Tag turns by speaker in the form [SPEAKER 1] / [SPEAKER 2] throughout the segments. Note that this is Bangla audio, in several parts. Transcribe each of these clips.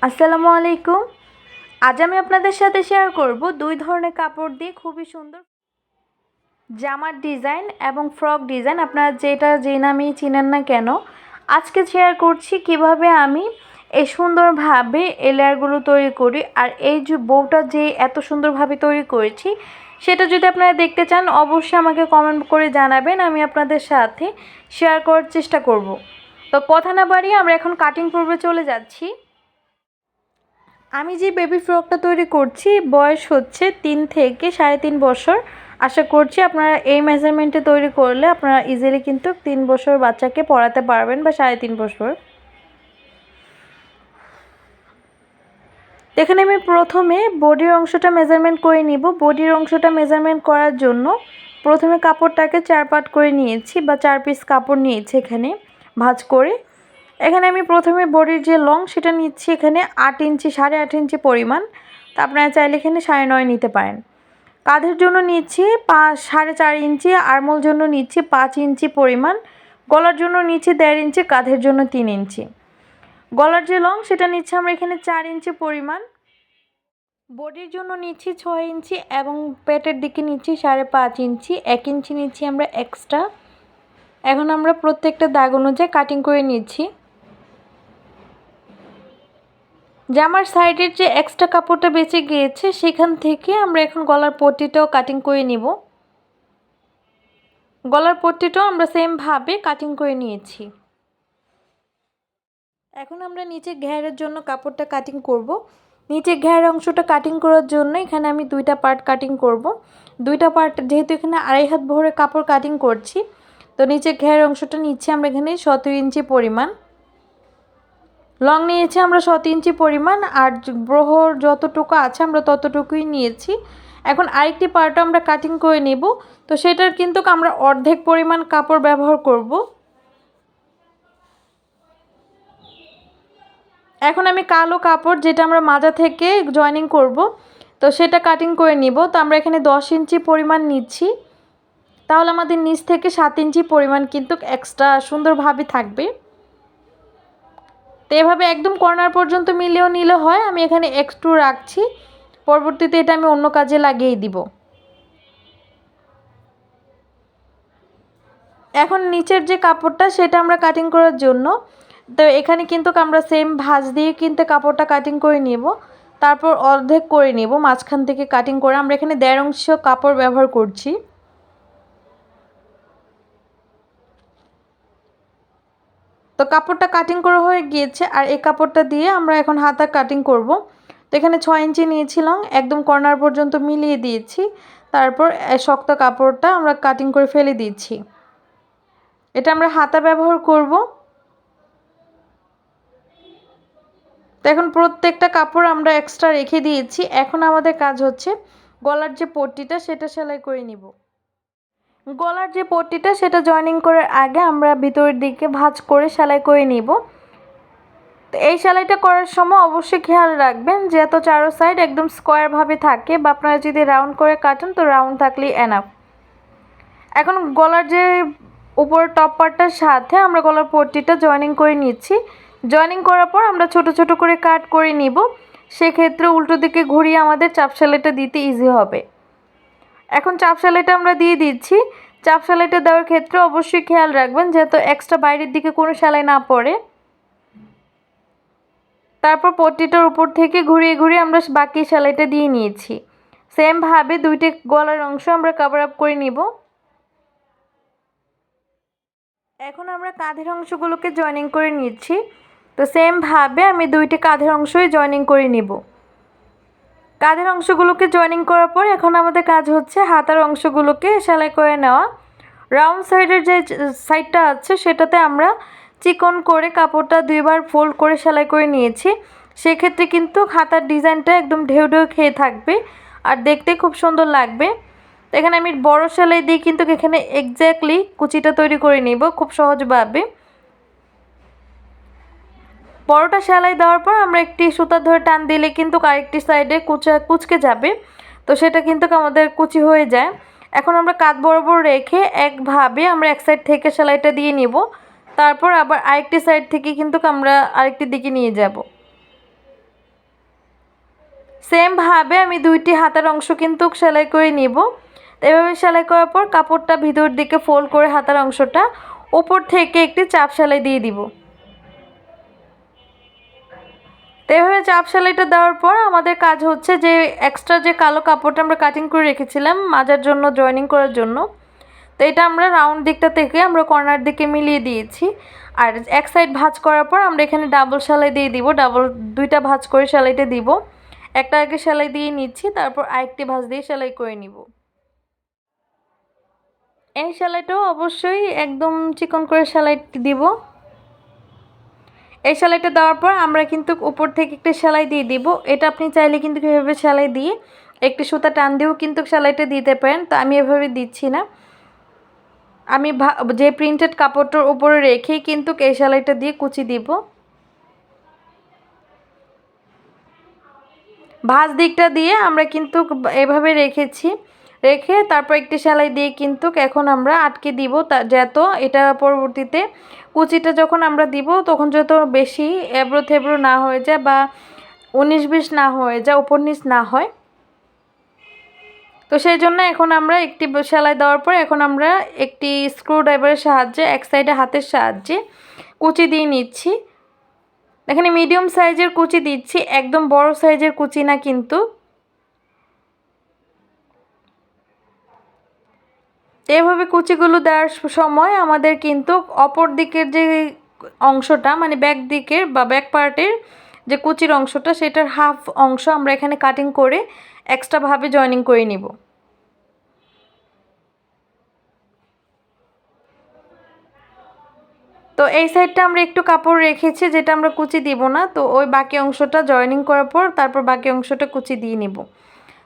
[SPEAKER 1] আসসালামু আলাইকুম। আজ আমি আপনাদের সাথে শেয়ার করব দুই ধরনের কাপড় দিয়ে খুবই সুন্দর জামার ডিজাইন এবং ফ্রক ডিজাইন, আপনারা যেটা যে নামেই চিনেন না কেন। আজকে শেয়ার করছি কিভাবে আমি এই সুন্দরভাবে এই লেয়ারগুলো তৈরি করি। আর এই যে বউটা যে এত সুন্দরভাবে তৈরি করেছি, সেটা যদি আপনারা দেখতে চান অবশ্যই আমাকে কমেন্ট করে জানাবেন, আমি আপনাদের সাথে শেয়ার করার চেষ্টা করব। তো কথা না বাড়িয়ে আমরা এখন কাটিং পর্বে চলে যাচ্ছি। আমি যে বেবি ফ্রকটা তৈরি করছি বয়স হচ্ছে 3 থেকে 3.5 বছর। আশা করছি আপনারা এই মেজারমেন্টে তৈরি করলে আপনারা ইজিলি কিন্তু 3 বছর বাচ্চাকে পড়াতে পারবেন বা 3.5 বছর। এখানে আমি প্রথমে বডির অংশটা মেজারমেন্ট করে নিব। বডির অংশটা মেজারমেন্ট করার জন্য প্রথমে কাপড়টাকে 4 পার্ট করে নিয়েছি বা 4 পিস কাপড় নিয়েছি এখানে ভাঁজ করে। এখানে আমি প্রথমে বডির যে লং সেটা নিচ্ছি এখানে 8 ইঞ্চি, 8.5 ইঞ্চি পরিমাণ। তা আপনারা চাইলে এখানে 9.5 নিতে পারেন। কাঁধের জন্য নিচ্ছি 4.5 ইঞ্চি, আরমোল জন্য নিচ্ছি 5 ইঞ্চি পরিমাণ, গলার জন্য নিচ্ছি 1.5 ইঞ্চি, কাঁধের জন্য 3 ইঞ্চি। গলার যে লং সেটা নিচ্ছি আমরা এখানে 4 ইঞ্চি পরিমাণ, বডির জন্য নিচ্ছি 6 ইঞ্চি এবং পেটের দিকে নিচ্ছি 5.5 ইঞ্চি, 1 ইঞ্চি নিচ্ছি আমরা এক্সট্রা। এখন আমরা প্রত্যেকটা দাগ অনুযায়ী কাটিং করে নিচ্ছি। জামার সাইডের যে এক্সট্রা কাপড়টা বেঁচে গিয়েছে সেখান থেকে আমরা এখন গলার পট্টিটাও কাটিং করে নিব। গলার পট্টিটাও আমরা সেমভাবে কাটিং করে নিয়েছি। এখন আমরা নিচে ঘেরের জন্য কাপড়টা কাটিং করব। নিচে ঘের অংশটা কাটিং করার জন্য এখানে আমি 2টা পার্ট কাটিং করব। 2টা পার্ট যেহেতু এখানে 2.5 হাত ভরে কাপড় কাটিং করছি, তো নিচে ঘের অংশটা নিচ্ছি আমরা এখানে 17 ইঞ্চি পরিমাণ। লং নিয়েছি আমরা 17 ইঞ্চি পরিমাণ, আর বহর যতটুকু আছে আমরা ততটুকুই নিয়েছি। এখন আরেকটি পার্টও আমরা কাটিং করে নেব, তো সেটার কিন্তু আমরা অর্ধেক পরিমাণ কাপড় ব্যবহার করব। এখন আমি কালো কাপড় যেটা আমরা মাজা থেকে জয়েনিং করব, তো সেটা কাটিং করে নিব। তো আমরা এখানে 10 ইঞ্চি পরিমাণ নিচ্ছি, তাহলে আমাদের নিচ থেকে 7 ইঞ্চি পরিমাণ কিন্তু এক্সট্রা সুন্দরভাবে থাকবে। তো এভাবে একদম কর্নার পর্যন্ত মিলিয়েও নিলে হয়। আমি এখানে একটু রাখছি, পরবর্তীতে এটা আমি অন্য কাজে লাগিয়ে দিব। এখন নিচের যে কাপড়টা সেটা আমরা কাটিং করার জন্য, তো এখানে কিন্তু আমরা সেম ভাঁজ দিয়ে কিন্তু কাপড়টা কাটিং করে নিব। তারপর অর্ধেক করে নিব, মাঝখান থেকে কাটিং করে আমরা এখানে 1.5 অংশ কাপড় ব্যবহার করছি। তো কাপড়টা কাটিং করা হয়ে গিয়েছে, আর এই কাপড়টা দিয়ে আমরা এখন হাতা কাটিং করব। তো এখানে 6 ইঞ্চি নিয়েছিলাম, একদম কর্নার পর্যন্ত মিলিয়ে দিয়েছি। তারপর শক্ত কাপড়টা আমরা কাটিং করে ফেলে দিচ্ছি। এটা আমরা হাতা ব্যবহার করব। তো এখন প্রত্যেকটা কাপড় আমরা এক্সট্রা রেখে দিয়েছি। এখন আমাদের কাজ হচ্ছে গলার যে পট্টিটা সেটা সেলাই করে নিব। গলার যে পট্টিটা সেটা জয়েনিং করার আগে আমরা ভিতরের দিকে ভাঁজ করে সেলাই করে নিব। তো এই সেলাইটা করার সময় অবশ্যই খেয়াল রাখবেন যে এত চারো সাইড একদম স্কোয়ারভাবে থাকে, বা আপনারা যদি রাউন্ড করে কাটেন তো রাউন্ড থাকলেই এনাফ। এখন গলার যে উপর টপ পার্টটার সাথে আমরা গলার পট্টিটা জয়েনিং করে নিচ্ছি। জয়েনিং করার পর আমরা ছোট ছোট করে কাট করে নিব। সেক্ষেত্রে উল্টো দিকে ঘুরিয়ে আমাদের চাপ সেলাইটা দিতে ইজি হবে। এখন চাপ সেলাইটা আমরা দিয়ে দিচ্ছি। চাপ সেলাইটা দেওয়ার ক্ষেত্রে অবশ্যই খেয়াল রাখবেন যাতে এক্সট্রা বাইরের দিকে কোনো সেলাই না পড়ে। তারপর পট্টিটার উপর থেকে ঘুরিয়ে ঘুরিয়ে আমরা বাকি সেলাইটা দিয়ে নিয়েছি। সেমভাবে দুইটি গলার অংশ আমরা কভার আপ করে নিব। এখন আমরা কাঁধের অংশগুলোকে জয়েনিং করে নিচ্ছি। তো সেমভাবে আমি দুইটি কাঁধের অংশই জয়েনিং করে নিব। কাঁধের অংশগুলোকে জয়েনিং করার পর এখন আমাদের কাজ হচ্ছে হাতার অংশগুলোকে সেলাই করে নেওয়া। রাউন্ড সাইডের যে সাইডটা আছে সেটাতে আমরা চিকন করে কাপড়টা 2বার ফোল্ড করে সেলাই করে নিয়েছি। সেক্ষেত্রে কিন্তু হাতার ডিজাইনটা একদম ঢেউ ঢেউ খেয়ে থাকবে আর দেখতে খুব সুন্দর লাগবে। এখানে আমি বড় সেলাই দিয়ে কিন্তু এখানে এক্স্যাক্টলি কুচিটা তৈরি করে নিব খুব সহজভাবে। বড়টা সেলাই দেওয়ার পর আমরা একটি সুতা ধরে টান দিলে কিন্তু আরেকটি সাইডে কুচকে যাবে, তো সেটা কিন্তু আমাদের কুচি হয়ে যায়। এখন আমরা কাঁধ বরাবর রেখে একভাবে আমরা এক সাইড থেকে সেলাইটা দিয়ে নিব, তারপর আবার আরেকটি সাইড থেকে কিন্তু আমরা আরেকটি দিকে নিয়ে যাব। সেমভাবে আমি দুইটি হাতার অংশ কিন্তু সেলাই করে নিব। এভাবে সেলাই করার পর কাপড়টা ভিতর দিকে ফোল্ড করে হাতার অংশটা উপর থেকে একটি চাপ সেলাই দিয়ে দিব। তো এভাবে চাপ সেলাইটা দেওয়ার পর আমাদের কাজ হচ্ছে যে এক্সট্রা যে কালো কাপড়টা আমরা কাটিং করে রেখেছিলাম মাজার জন্য, জয়েনিং করার জন্য, তো এটা আমরা রাউন্ড দিকটা থেকে আমরা কর্নার দিকে মিলিয়ে দিয়েছি। আর এক সাইড ভাঁজ করার পর আমরা এখানে ডাবল সেলাই দিয়ে দিব, দুইটা ভাঁজ করে সেলাইটা দিব। একটা আগে সেলাই দিয়ে নিচ্ছি, তারপর আরেকটি ভাঁজ দিয়ে সেলাই করে নিব। এই সেলাইটাও অবশ্যই একদম চিকন করে সেলাই দিব। এই সেলাইটা দেওয়ার পর আমরা কিন্তু উপর থেকে একটা সেলাই দিয়ে দিব। এটা আপনি চাইলে কিন্তু এভাবে সেলাই দিয়ে একটি সুতা টান দিয়েও কিন্তু সেলাইটা দিতে পারেন, তো আমি এভাবে দিচ্ছি না। আমি যে প্রিন্টেড কাপড়টার উপরে রেখেই কিন্তু এই সেলাইটা দিয়ে কুচি দিব। ভাঁজ দিকটা দিয়ে আমরা কিন্তু এভাবে রেখে তারপর একটি সেলাই দিয়ে কিন্তু এখন আমরা আটকে দিব, যত এটা পরবর্তীতে কুচিটা যখন আমরা দিব তখন যত বেশি এবড়ো থেবড়ো না হয়ে যায় বা 19-20 না হয়ে যায়, উপর নিচ না হয়। তো সেই জন্য এখন আমরা একটি সেলাই দেওয়ার পর এখন আমরা একটি স্ক্রুড্রাইভারের সাহায্যে এক সাইডে হাতের সাহায্যে কুচি দিয়ে নিচ্ছি। এখানে মিডিয়াম সাইজের কুচি দিচ্ছি, একদম বড় সাইজের কুচি না কিন্তু। এভাবে কুচিগুলো দেওয়ার সময় আমাদের কিন্তু অপর দিকের যে অংশটা মানে ব্যাক দিকের বা ব্যাক পার্টের যে কুচির অংশটা সেটার হাফ অংশ আমরা এখানে কাটিং করে এক্সট্রাভাবে জয়েনিং করে নিব। তো এই সাইডটা আমরা একটু কাপড় রেখেছি যেটা আমরা কুচি দিব না, তো ওই বাকি অংশটা জয়েনিং করার পর তারপর বাকি অংশটা কুচি দিয়ে নিব।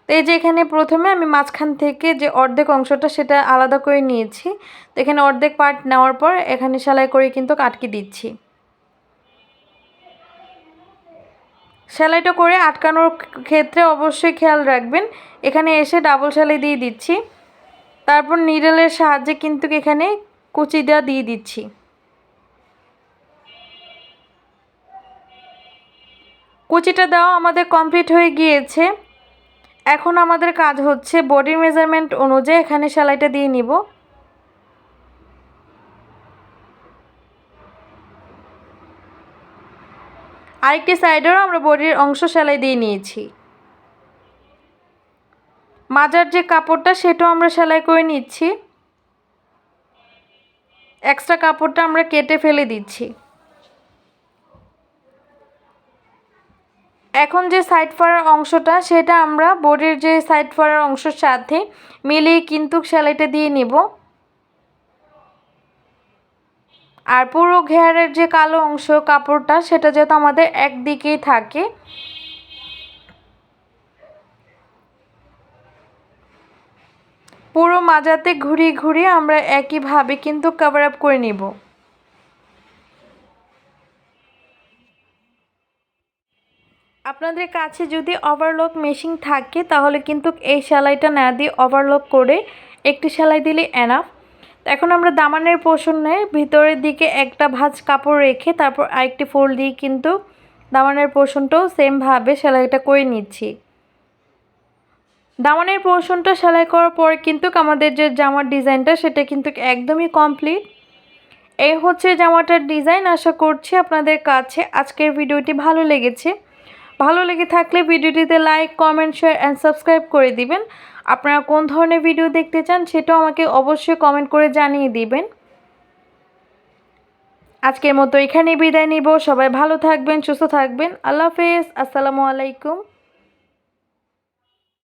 [SPEAKER 1] তো এই যে এখানে প্রথমে আমি মাঝখান থেকে যে অর্ধেক অংশটা সেটা আলাদা করে নিয়েছি। তো এখানে অর্ধেক পার্ট নেওয়ার পর এখানে সেলাই করে কিন্তু আটকে দিচ্ছি। সেলাইটা করে আটকানোর ক্ষেত্রে অবশ্যই খেয়াল রাখবেন, এখানে এসে ডাবল সেলাই দিয়ে দিচ্ছি, তারপর নিডলের সাহায্যে কিন্তু এখানে কুচি দিয়ে দিচ্ছি। কুচিটা দেওয়া আমাদের কমপ্লিট হয়ে গিয়েছে। এখন আমাদের কাজ হচ্ছে বডি মেজারমেন্ট অনুযায়ী এখানে সেলাইটা দিয়ে নিব। আরেকটি সাইডেও আমরা বডির অংশ সেলাই দিয়ে নিয়েছি। মাজার যে কাপড়টা সেটাও আমরা সেলাই করে নিচ্ছি, এক্সট্রা কাপড়টা আমরা কেটে ফেলে দিচ্ছি। এখন যে সাইড ফাড়ার অংশটা সেটা আমরা বডির যে সাইড ফাড়ার অংশের সাথে মিলিয়ে কিন্তু সেলাইটা দিয়ে নিব। আর পুরো ঘেরের যে কালো অংশ কাপড়টা সেটা যাতে আমাদের একদিকেই থাকে। পুরো মাজাতে ঘুরিয়ে ঘুরিয়ে আমরা একইভাবে কিন্তু কভার আপ করে নিব। আপনাদের কাছে যদি ওভারলক মেশিন থাকে তাহলে কিন্তু এই সেলাইটা না দিয়ে ওভারলক করে একটি সেলাই দিলে এনাফ। এখন আমরা দামানের পোর্শনের ভিতরের দিকে একটা ভাঁজ কাপড় রেখে তারপর আরেকটি ফোল্ড দিয়ে কিন্তু দামানের পোর্শনটাও সেমভাবে সেলাইটা করে নিচ্ছি। দামানের পোর্শনটা সেলাই করার পর কিন্তু আমাদের যে জামার ডিজাইনটা সেটা কিন্তু একদমই কমপ্লিট। এই হচ্ছে জামাটার ডিজাইন। আশা করছি আপনাদের কাছে আজকের ভিডিওটি ভালো লেগেছে। ভালো লেগে থাকলে ভিডিওটিতে like, comment, share and subscribe করে দিবেন। আপনারা কোন ধরনের ভিডিও দেখতে চান সেটাও আমাকে অবশ্যই কমেন্ট করে জানিয়ে দিবেন। আজকের মতো এখানেই বিদায় নিব। সবাই ভালো থাকবেন, সুস্থ থাকবেন। আল্লাহ হাফেজ। আসসালামু আলাইকুম।